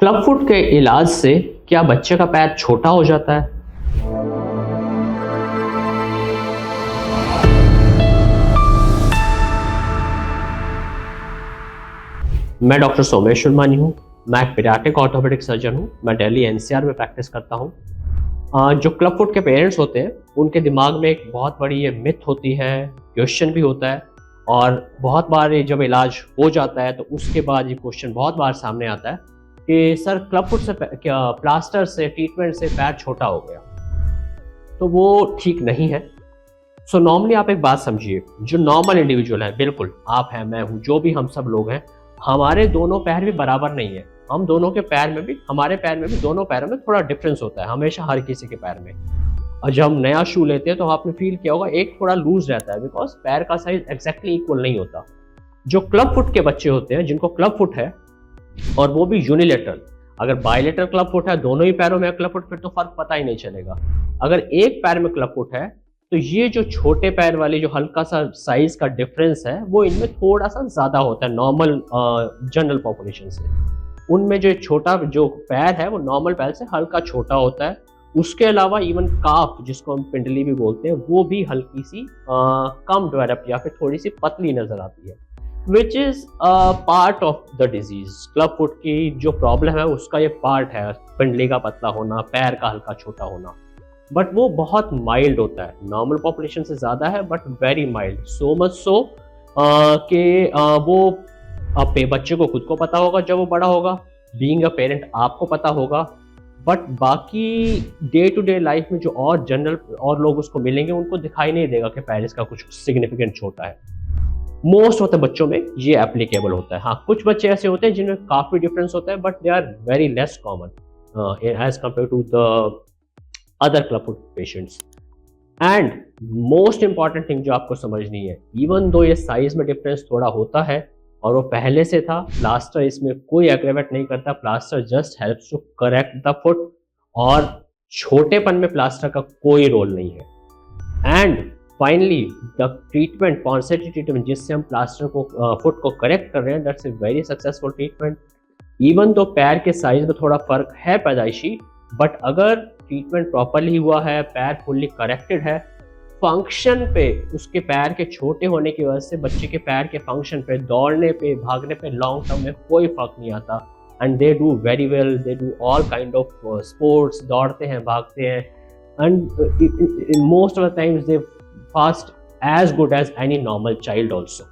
Club foot के इलाज से क्या बच्चे का पैर छोटा हो जाता है? मैं डॉक्टर सोमेश शुरमानी हूँ। मैं एक पीडियाट्रिक ऑर्थोपेडिक सर्जन हूँ। मैं दिल्ली एनसीआर में प्रैक्टिस करता हूँ। जो क्लब फुट के पेरेंट्स होते हैं उनके दिमाग में एक बहुत बड़ी ये मिथ होती है, क्वेश्चन भी होता है, और बहुत बार ये जब इलाज हो जाता है तो उसके बाद ये क्वेश्चन बहुत बार सामने आता है कि सर क्लब फुट से क्या प्लास्टर से ट्रीटमेंट से पैर छोटा हो गया? तो वो ठीक नहीं है। सो नॉर्मली आप एक बात समझिए, जो नॉर्मल इंडिविजुअल है, बिल्कुल आप हैं, मैं हूँ, जो भी हम सब लोग हैं, हमारे दोनों पैर भी बराबर नहीं है। हम दोनों के पैर में भी, हमारे पैर में भी, दोनों पैरों में थोड़ा डिफरेंस होता है हमेशा, हर किसी के पैर में। और जब हम नया शू लेते हैं तो आपने फील किया होगा एक थोड़ा लूज रहता है, बिकॉज पैर का साइज एग्जैक्टली इक्वल नहीं होता। जो क्लब फुट के बच्चे होते हैं जिनको क्लब फुट है, और वो भी यूनिलेटरल, अगर बायलेटरल क्लब फुट है, दोनों ही पैरों में क्लब फुट, फिर तो फर्क पता ही नहीं चलेगा। अगर एक पैर में क्लब फुट है तो ये जो छोटे पैर वाली जो हल्का सा साइज का डिफरेंस है वो इनमें थोड़ा सा ज्यादा होता है नॉर्मल जनरल पॉपुलेशन से। उनमें जो छोटा जो पैर है वो नॉर्मल पैर से हल्का छोटा होता है। उसके अलावा इवन काफ, जिसको हम पिंडली भी बोलते हैं, वो भी हल्की सी कम डेवलप या फिर थोड़ी सी पतली नजर आती है, which is part of the disease. Club foot की जो प्रॉब्लम है उसका ये पार्ट है, पिंडली का पतला होना, पैर का हल्का छोटा होना। बट वो बहुत माइल्ड होता है, नॉर्मल पॉपुलेशन से ज़्यादा है but very mild, so much so कि वो अपने बच्चे को खुद को पता होगा जब वो बड़ा होगा, बीइंग अ पेरेंट आपको पता होगा, बट बाकी डे टू डे लाइफ में जो और जनरल और लोग उसको मिलेंगे उनको दिखाई नहीं देगा कि पैरिस का कुछ सिग्निफिकेंट छोटा है। मोस्ट ऑफ द बच्चों में ये एप्लीकेबल होता है। हाँ, कुछ बच्चे ऐसे होते हैं जिनमें काफ़ी डिफरेंस होता है, but they are very less common as compare to the other club foot patients. And most important thing जो आपको समझनी है, इवन दो ये साइज में डिफरेंस थोड़ा होता है और वो पहले से था, प्लास्टर इसमें कोई एग्रेवेट नहीं करता। Plaster just helps to correct the foot, और छोटेपन में प्लास्टर का कोई रोल नहीं है। And finally the treatment, concept treatment जिससे हम प्लास्टर को फुट को करेक्ट कर रहे हैं, that's a very successful treatment. Even तो पैर के साइज में थोड़ा फर्क है पैदाइशी, बट अगर ट्रीटमेंट प्रॉपरली हुआ है, पैर फुल्ली करेक्टेड है, फंक्शन पे, उसके पैर के छोटे होने की वजह से बच्चे के पैर के फंक्शन पे, दौड़ने पे, भागने पे लॉन्ग टर्म में कोई फर्क नहीं आता। And they do very well, they do all kind of sports, दौड़ते हैं, भागते हैं, and most of the times they fast as good as any normal child also.